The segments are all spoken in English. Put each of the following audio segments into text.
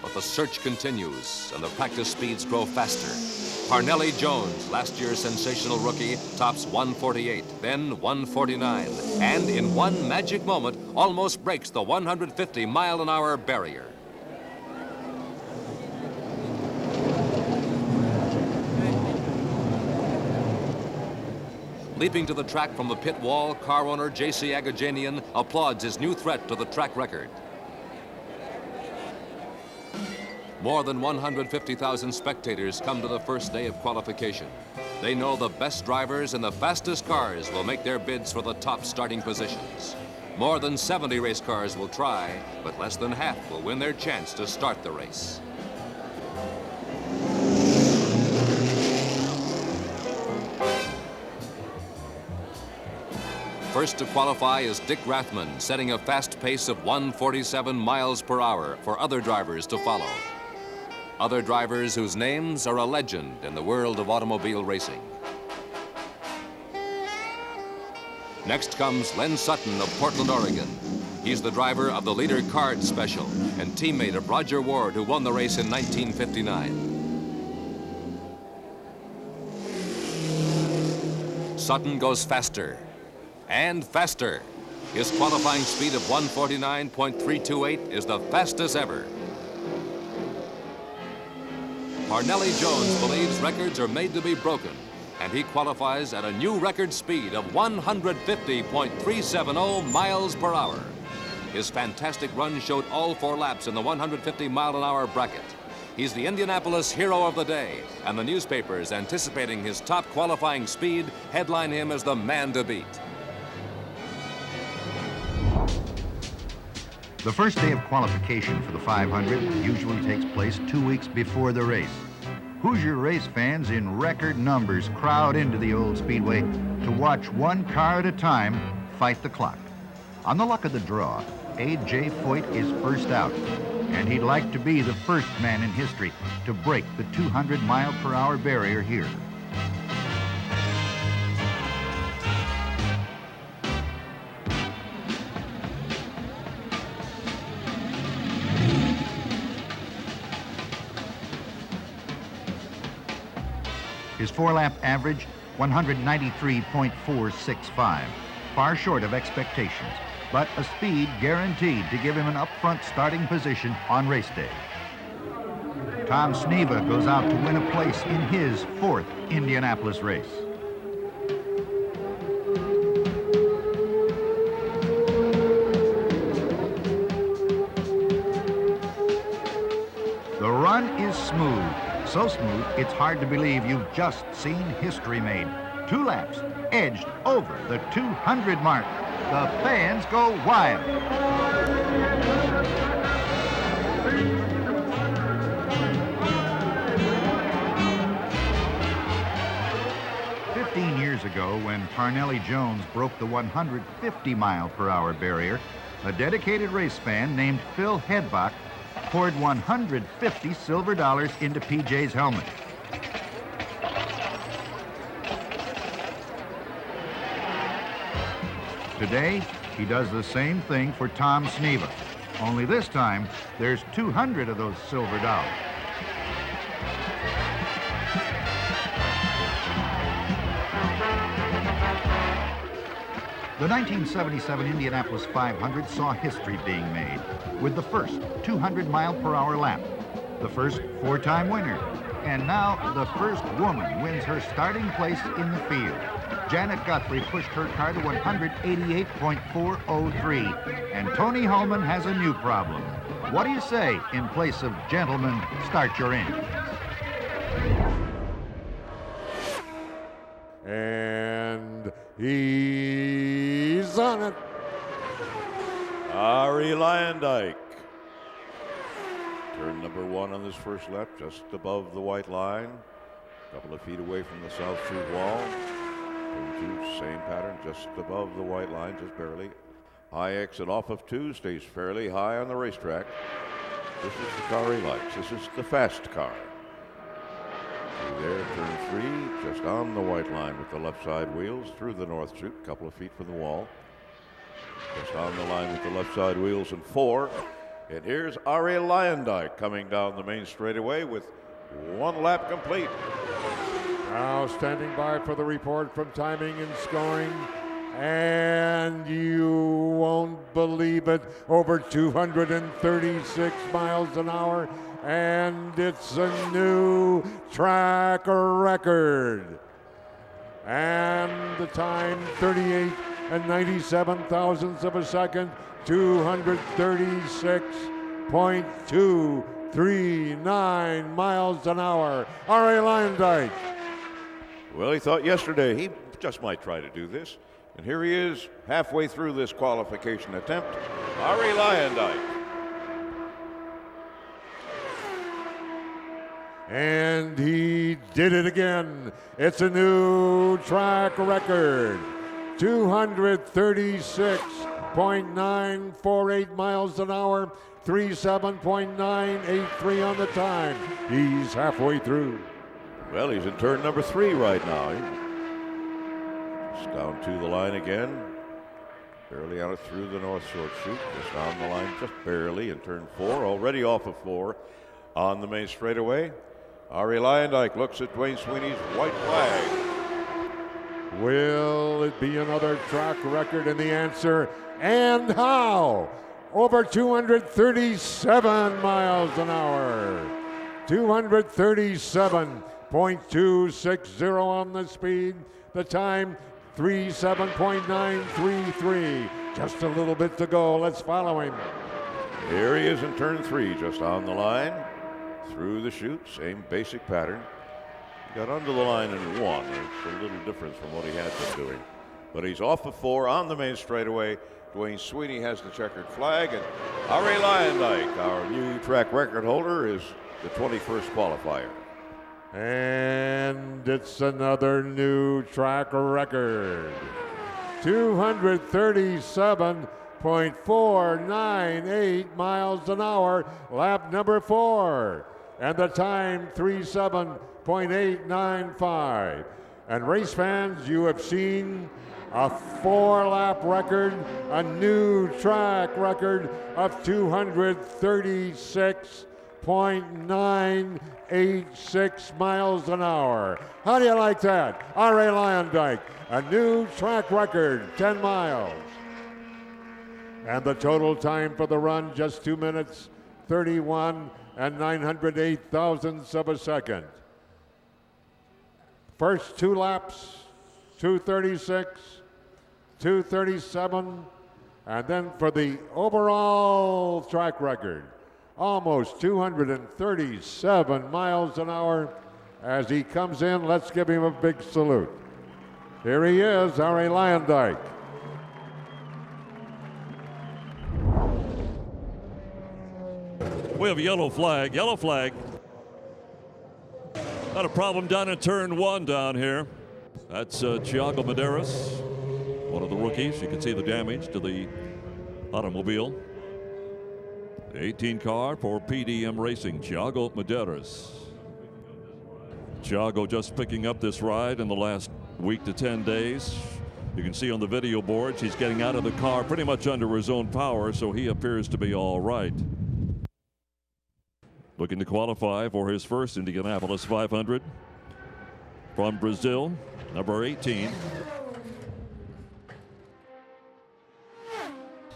But the search continues, and the practice speeds grow faster. Parnelli Jones, last year's sensational rookie, tops 148, then 149, and in one magic moment, almost breaks the 150-mile-an-hour barrier. Leaping to the track from the pit wall, car owner J.C. Agajanian applauds his new threat to the track record. More than 150,000 spectators come to the first day of qualification. They know the best drivers and the fastest cars will make their bids for the top starting positions. More than 70 race cars will try, but less than half will win their chance to start the race. First to qualify is Dick Rathman, setting a fast pace of 147 miles per hour for other drivers to follow. Other drivers whose names are a legend in the world of automobile racing. Next comes Len Sutton of Portland, Oregon. He's the driver of the Leader Card Special and teammate of Roger Ward, who won the race in 1959. Sutton goes faster and faster. His qualifying speed of 149.328 is the fastest ever. Parnelli Jones believes records are made to be broken, and he qualifies at a new record speed of 150.370 miles per hour. His fantastic run showed all 4 laps in the 150-mile-an-hour bracket. He's the Indianapolis hero of the day, and the newspapers, anticipating his top qualifying speed, headline him as the man to beat. The first day of qualification for the 500 usually takes place 2 weeks before the race. Hoosier race fans in record numbers crowd into the old speedway to watch one car at a time fight the clock. On the luck of the draw, A.J. Foyt is first out, and he'd like to be the first man in history to break the 200-mile-per-hour barrier here. His 4-lap average, 193.465, far short of expectations, but a speed guaranteed to give him an upfront starting position on race day. Tom Sneva goes out to win a place in his 4th Indianapolis race. The run is smooth. So smooth, it's hard to believe you've just seen history made. 2 laps, edged over the 200 mark. The fans go wild. Years ago, when Parnelli Jones broke the 150-mile-per-hour barrier, a dedicated race fan named Phil Hedbach poured 150 silver dollars into PJ's helmet. Today, he does the same thing for Tom Sneva, only this time, there's 200 of those silver dollars. The 1977 Indianapolis 500 saw history being made with the first 200-mile-per-hour lap, the first 4-time winner, and now the first woman wins her starting place in the field. Janet Guthrie pushed her car to 188.403, and Tony Hulman has a new problem. What do you say in place of gentlemen, start your engines? And he's on it. Ari Lyondike. Turn number 1 on this first lap, just above the white line. A couple of feet away from the South Street wall. Turn 2, same pattern, just above the white line, just barely. High exit off of 2, stays fairly high on the racetrack. This is the car he likes. This is the fast car. There, turn 3, just on the white line with the left side wheels through the north chute, a couple of feet from the wall. Just on the line with the left side wheels, and 4, And here's Ari Lyondike coming down the main straightaway with 1 lap complete. Now standing by for the report from timing and scoring. And you won't believe it, over 236 miles an hour. And it's a new track record. And the time, 38 and 97 thousandths of a second, 236.239 miles an hour. Ari Lyondike. Well, he thought yesterday he just might try to do this. And here he is halfway through this qualification attempt. Ari Lyondike. And he did it again. It's a new track record. 236.948 miles an hour, 37.983 on the time. He's halfway through. Well, he's in turn number 3 right now. He's down to the line again. Barely on it through the North Shore chute. Just down the line just barely in turn 4. Already off of 4 on the main straightaway. Ari Lyondike looks at Dwayne Sweeney's white flag. Will it be another track record? And the answer, and how? Over 237 miles an hour. 237.260 on the speed. The time, 37.933. Just a little bit to go. Let's follow him. Here he is in turn 3, just on the line. Through the chute, same basic pattern. He got under the line and won. It's a little difference from what he had been doing. But he's off of 4 on the main straightaway. Dwayne Sweeney has the checkered flag, and Ari Lyondike, our new track record holder, is the 21st qualifier. And it's another new track record. 237.498 miles an hour, lap number 4. And the time, 37.895. And race fans, you have seen a 4-lap record, a new track record of 236.986 miles an hour. How do you like that? Ari Lyondike, a new track record, 10 miles. And the total time for the run, just 2 minutes, 31 and 908 thousandths of a second. First 2 laps, 236, 237, and then for the overall track record, almost 237 miles an hour. As he comes in, let's give him a big salute. Here he is, Ari Lyondike. We have a yellow flag. Yellow flag. Got a problem down in turn 1 down here. That's Thiago Medeiros, one of the rookies. You can see the damage to the automobile. The 18 car for PDM Racing, Thiago Medeiros. Thiago just picking up this ride in the last week to 10 days. You can see on the video boards he's getting out of the car pretty much under his own power, so he appears to be all right. Looking to qualify for his first Indianapolis 500 from Brazil, number 18.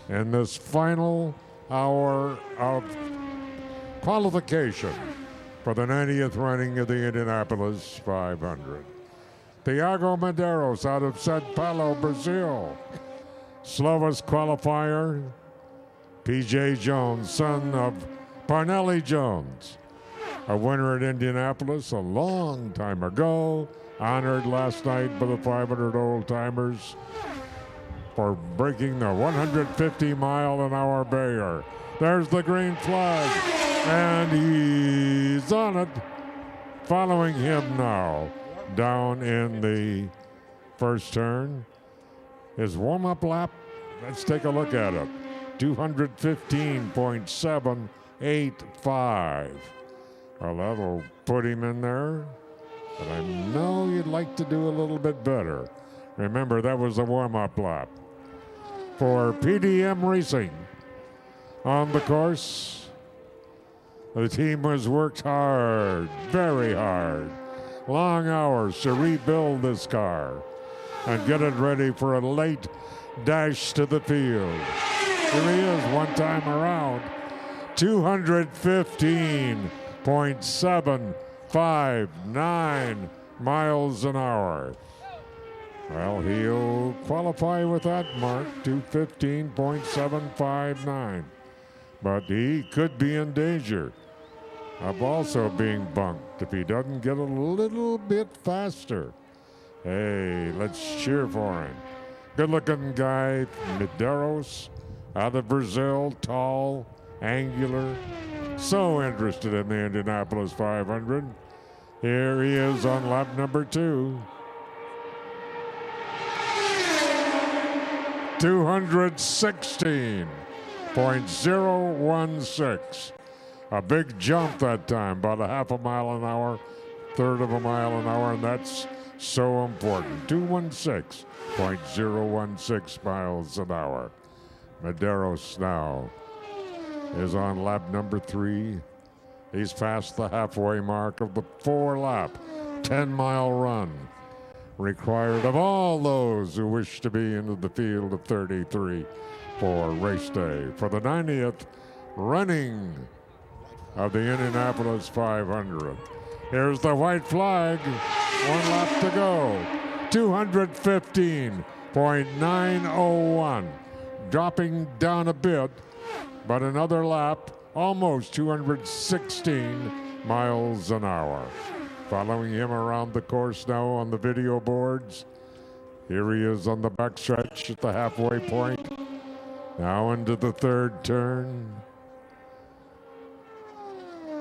In this final hour of qualification for the 90th running of the Indianapolis 500. Thiago Medeiros out of Sao Paulo, Brazil. Slowest qualifier, P.J. Jones, son of Parnelli Jones, a winner at Indianapolis a long time ago, honored last night by the 500 old-timers for breaking the 150-mile-an-hour barrier. There's the green flag, and he's on it. Following him now, down in the first turn. His warm-up lap, let's take a look at it. 215.785. Well, that'll put him in there, but I know you'd like to do a little bit better. Remember, that was a warm-up lap. For PDM Racing, on the course. The team has worked hard, very hard, long hours to rebuild this car and get it ready for a late dash to the field. Here he is one time around, 215.759 miles an hour. Well, he'll qualify with that mark, 215.759. But he could be in danger of also being bunked if he doesn't get a little bit faster. Hey, let's cheer for him. Good-looking guy, Medeiros, out of Brazil, tall, angular, so interested in the Indianapolis 500. Here he is on lap number 2. 216.016. A big jump that time, about a half a mile an hour, third of a mile an hour, and that's so important. 216.016 miles an hour. Medeiros now is on lap number 3. He's past the halfway mark of the 4-lap, 10-mile run required of all those who wish to be into the field of 33 for race day, for the 90th running of the Indianapolis 500. Here's the white flag. 1 lap to go. 215.901. Dropping down a bit, but another lap, almost 216 miles an hour. Following him around the course now on the video boards. Here he is on the backstretch at the halfway point. Now into the third turn.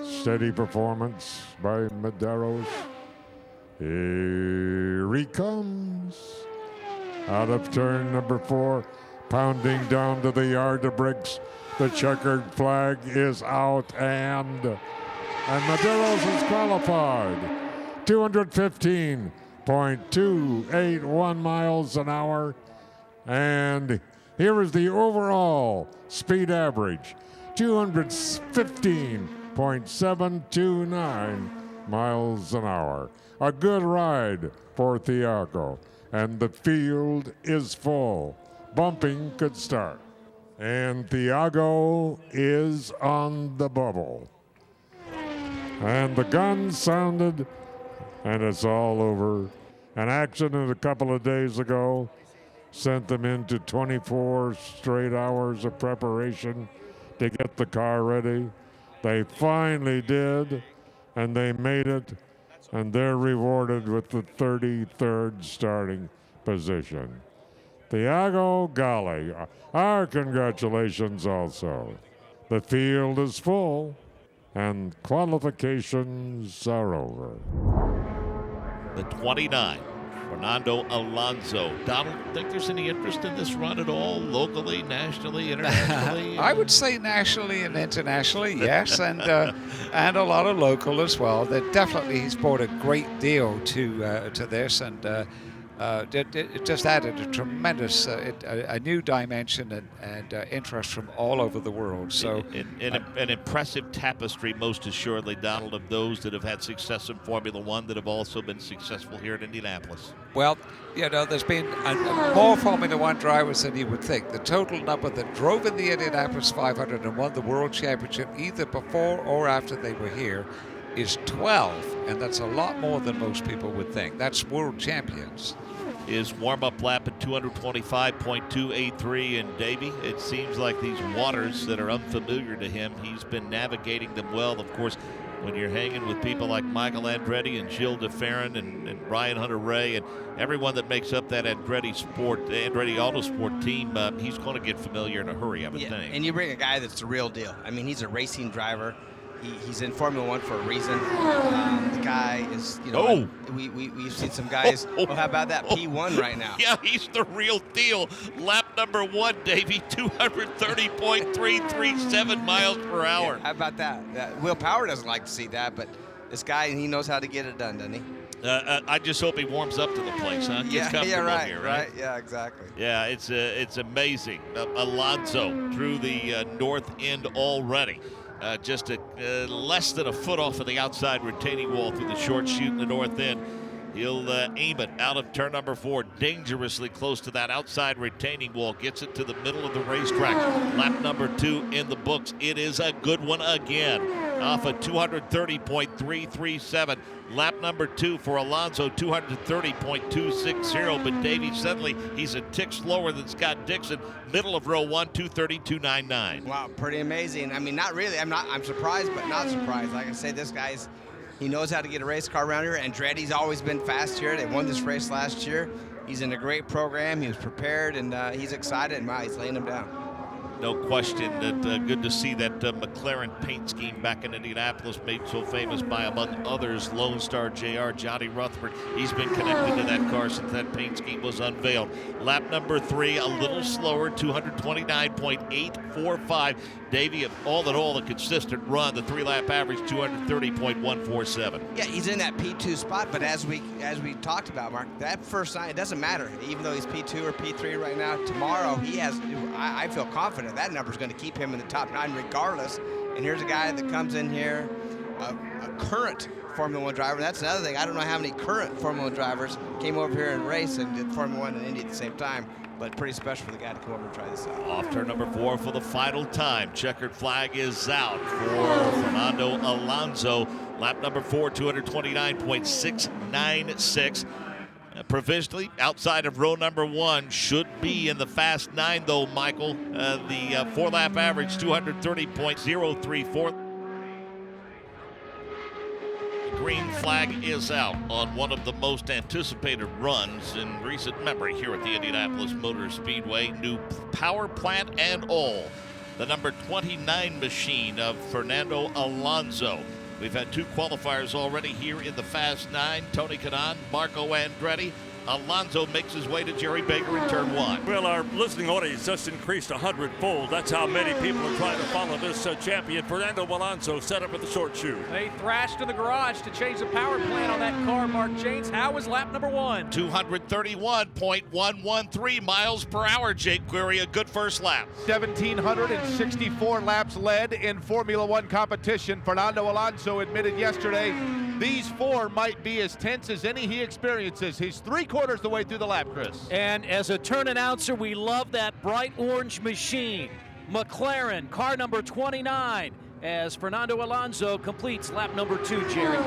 Steady performance by Medeiros. Here he comes. Out of turn number 4, pounding down to the yard of bricks. The checkered flag is out, and Medeiros is qualified. 215.281 miles an hour. And here is the overall speed average, 215.729 miles an hour. A good ride for Thiago. And the field is full. Bumping could start. And Thiago is on the bubble. And the gun sounded, and it's all over. An accident a couple of days ago sent them into 24 straight hours of preparation to get the car ready. They finally did, and they made it, and they're rewarded with the 33rd starting position. Thiago Galli, our congratulations also. The field is full, and qualifications are over. The 29, Fernando Alonso. Donald, think there's any interest in this run at all, locally, nationally, internationally? I would say nationally and internationally, yes, and a lot of local as well. That definitely he's brought a great deal to this, and it just added a tremendous, a new dimension and interest from all over the world. So an impressive tapestry, most assuredly, Donald, of those that have had success in Formula One that have also been successful here in Indianapolis. Well, you know, there's been more Formula One drivers than you would think. The total number that drove in the Indianapolis 500 and won the World Championship either before or after they were here is 12, and that's a lot more than most people would think. That's world champions. His warm-up lap at 225.283, and Davey, it seems like these waters that are unfamiliar to him, he's been navigating them well. Of course, when you're hanging with people like Michael Andretti and Gilles de Ferran and Ryan Hunter-Ray and everyone that makes up that Andretti Autosport team, he's going to get familiar in a hurry, I would think. And you bring a guy that's the real deal. I mean, he's a racing driver. He's in Formula One for a reason. The guy is, you know, we've seen some guys. How about that P1 right now? Yeah, he's the real deal. Lap number 1, Davey, 230.337 miles per hour. Yeah, how about that? Will Power doesn't like to see that, but this guy, he knows how to get it done, doesn't he? I just hope he warms up to the place, huh? Gets comfortable right, here, right? Yeah, exactly. Yeah, it's amazing. Alonso through the north end already. Just less than a foot off of the outside retaining wall through the short chute in the north end. He'll aim it out of turn number 4, dangerously close to that outside retaining wall. Gets it to the middle of the racetrack. Lap number 2 in the books. It is a good one again. Off of 230.337. Lap number 2 for Alonso, 230.260. But Davey Sedley, he's a tick slower than Scott Dixon. Middle of row 1, 230.299. Wow, pretty amazing. I mean, not really. I'm surprised, but not surprised. Like I say, this guy's. He knows how to get a race car around here. Andretti's always been fast here. They won this race last year. He's in a great program. He was prepared, and he's excited. And wow, he's laying them down. No question that good to see that McLaren paint scheme back in Indianapolis, made so famous by, among others, Lone Star JR, Johnny Rutherford. He's been connected to that car since that paint scheme was unveiled. Lap number 3, a little slower, 229.845. Davey, all in all, a consistent run. The 3-lap average, 230.147. Yeah, he's in that P2 spot, but as we talked about, Mark, that first nine, it doesn't matter. Even though he's P2 or P3 right now, tomorrow he has, I feel confident that number's going to keep him in the top 9 regardless. And here's a guy that comes in here, a current Formula 1 driver. That's another thing. I don't know how many current Formula 1 drivers came over here and raced and did Formula 1 and Indy at the same time. But pretty special for the guy to come over and try this out. Off turn number 4 for the final time. Checkered flag is out for Fernando Alonso. Lap number 4, 229.696. Provisionally outside of row number 1, should be in the fast 9 though, Michael. The 4-lap average, 230.034. Green flag is out on one of the most anticipated runs in recent memory here at the Indianapolis Motor Speedway. New power plant and all. The number 29 machine of Fernando Alonso. We've had 2 qualifiers already here in the Fast 9. Tony Kanaan, Marco Andretti. Alonso makes his way to Jerry Baker in turn 1. Well, our listening audience just increased 100-fold. That's how many people are trying to follow this champion. Fernando Alonso set up with the short chute. They thrashed in the garage to change the power plant on that car, Mark James. How was lap number 1? 231.113 miles per hour, Jake Query. A good first lap. 1,764 laps led in Formula 1 competition. Fernando Alonso admitted yesterday these 4 might be as tense as any he experiences. He's 3/4 the way through the lap, Chris. And as a turn announcer, we love that bright orange machine. McLaren, car number 29, as Fernando Alonso completes lap number 2, Jerry.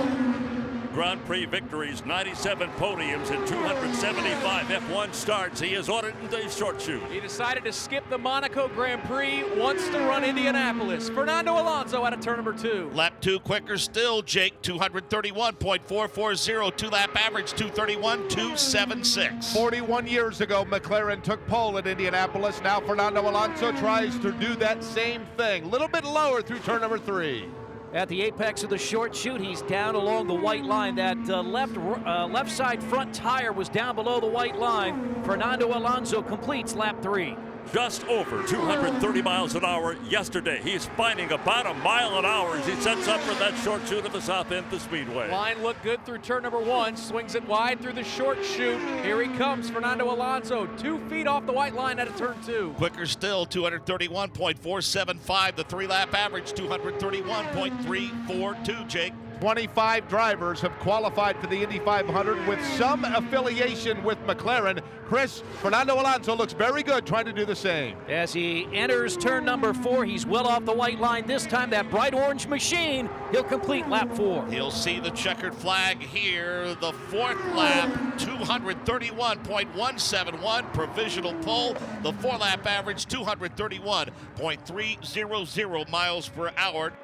Grand Prix victories, 97 podiums, and 275 F1 starts. He is ordered in the short chute. He decided to skip the Monaco Grand Prix, wants to run Indianapolis. Fernando Alonso out of turn number 2. Lap 2 quicker still, Jake. 231.440. 2-lap average, 231.276. 41 years ago, McLaren took pole at Indianapolis. Now Fernando Alonso tries to do that same thing. A little bit lower through turn number 3. At the apex of the short chute, he's down along the white line. That left side front tire was down below the white line. Fernando Alonso completes lap 3. Just over 230 miles an hour yesterday. He's finding about a mile an hour as he sets up for that short chute at the south end of the speedway. Line looked good through turn number 1, swings it wide through the short chute. Here he comes, Fernando Alonso, 2 feet off the white line out of turn 2. Quicker still, 231.475. The 3-lap average, 231.342, Jake. 25 drivers have qualified for the Indy 500 with some affiliation with McLaren. Chris, Fernando Alonso looks very good trying to do the same. As he enters turn number 4, he's well off the white line this time. That bright orange machine, he'll complete lap 4. He'll see the checkered flag here. The 4th lap, 231.171, provisional pole. The 4-lap average, 231.300 miles per hour.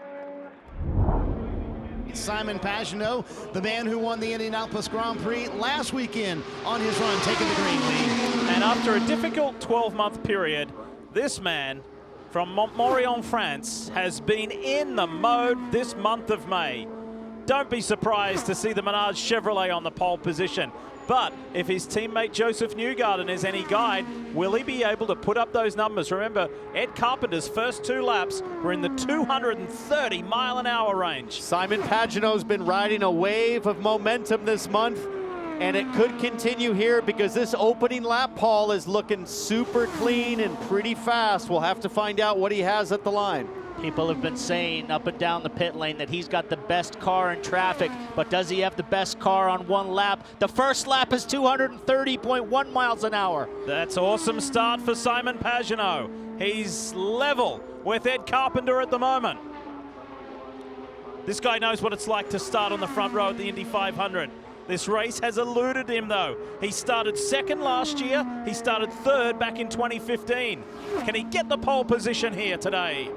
Simon Pagenaud, the man who won the Indianapolis Grand Prix last weekend on his run, taking the green lead. And after a difficult 12-month period, this man from Montmorillon, France, has been in the mode this month of May. Don't be surprised to see the Menard Chevrolet on the pole position. But if his teammate Joseph Newgarden is any guide, will he be able to put up those numbers? Remember, Ed Carpenter's first 2 laps were in the 230-mile-an-hour range. Simon Pagenaud's been riding a wave of momentum this month, and it could continue here because this opening lap, Paul, is looking super clean and pretty fast. We'll have to find out what he has at the line. People have been saying up and down the pit lane that he's got the best car in traffic, but does he have the best car on one lap? The first lap is 230.1 miles an hour. That's awesome start for Simon Pagenaud. He's level with Ed Carpenter at the moment. This guy knows what it's like to start on the front row at the Indy 500. This race has eluded him, though. He started second last year. He started third back in 2015. Can he get the pole position here today?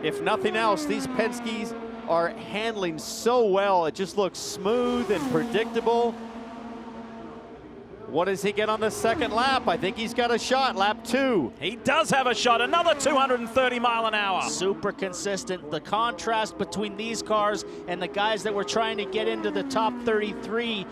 If nothing else, these Penske's are handling so well. It just looks smooth and predictable. What does he get on the second lap? I think he's got a shot, lap 2. He does have a shot, another 230 mile an hour. Super consistent. The contrast between these cars and the guys that were trying to get into the top 33,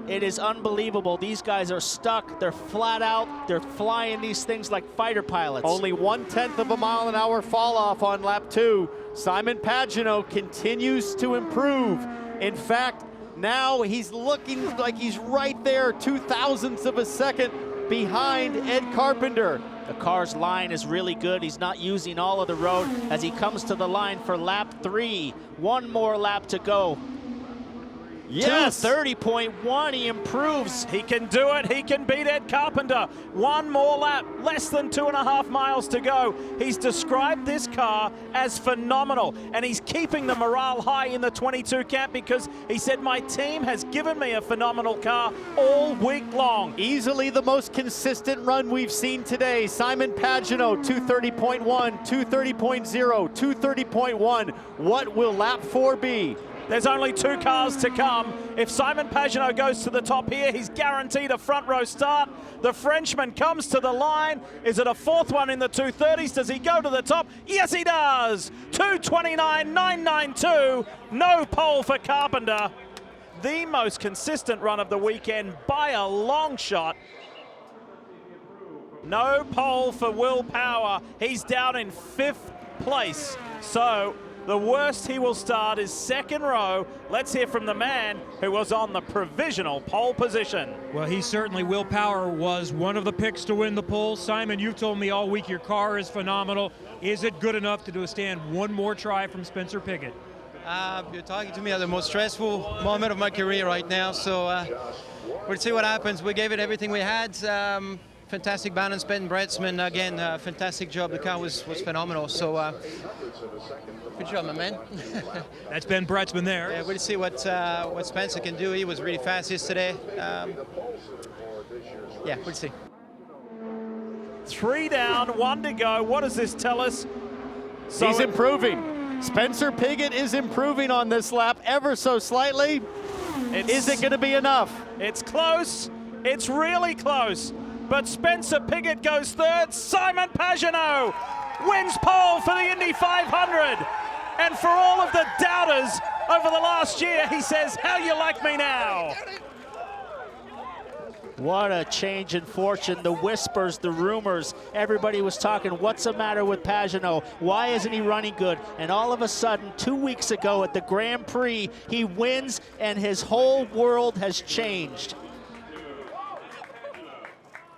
it is unbelievable. These guys are stuck, they're flat out, they're flying these things like fighter pilots. Only 1/10 of a mile an hour fall off on lap 2. Simon Pagenaud continues to improve. In fact, now he's looking like he's right there, 0.02 of a second behind Ed Carpenter. The car's line is really good. He's not using all of the road as he comes to the line for lap 3. One more lap to go. Yes. 230.1, he improves. He can do it, he can beat Ed Carpenter. One more lap, less than 2.5 miles to go. He's described this car as phenomenal, and he's keeping the morale high in the 22 camp because he said, my team has given me a phenomenal car all week long. Easily the most consistent run we've seen today. Simon Pagenaud, 230.1, 230.0, 230.1. What will lap 4 be? There's only 2 cars to come. If Simon Pagenaud goes to the top here, he's guaranteed a front row start. The Frenchman comes to the line. Is it a 4th one in the 230s? Does he go to the top? Yes, he does. 229.992. No pole for Carpenter. The most consistent run of the weekend by a long shot. No pole for Will Power. He's down in 5th place. So the worst he will start is 2nd row. Let's hear from the man who was on the provisional pole position. Well, he certainly, Will Power was one of the picks to win the pole. Simon, you've told me all week your car is phenomenal. Is it good enough to withstand one more try from Spencer Pigot? You're talking to me at the most stressful moment of my career right now, so we'll see what happens. We gave it everything we had. Fantastic balance, Ben Bretzman, again, fantastic job. The car was phenomenal, so good job, my man. That's Ben Bretzman there. Yeah, we'll see what Spencer can do. He was really fast yesterday. Yeah, we'll see. 3 down, 1 to go. What does this tell us? So he's improving. Spencer Pigot is improving on this lap ever so slightly. Is it going to be enough? It's close. It's really close. But Spencer Pigot goes 3rd. Simon Pagenaud wins pole for the Indy 500. And for all of the doubters over the last year, he says, how you like me now? What a change in fortune. The whispers, the rumors, everybody was talking, what's the matter with Pagenaud? Why isn't he running good? And all of a sudden, 2 weeks ago at the Grand Prix, he wins and his whole world has changed.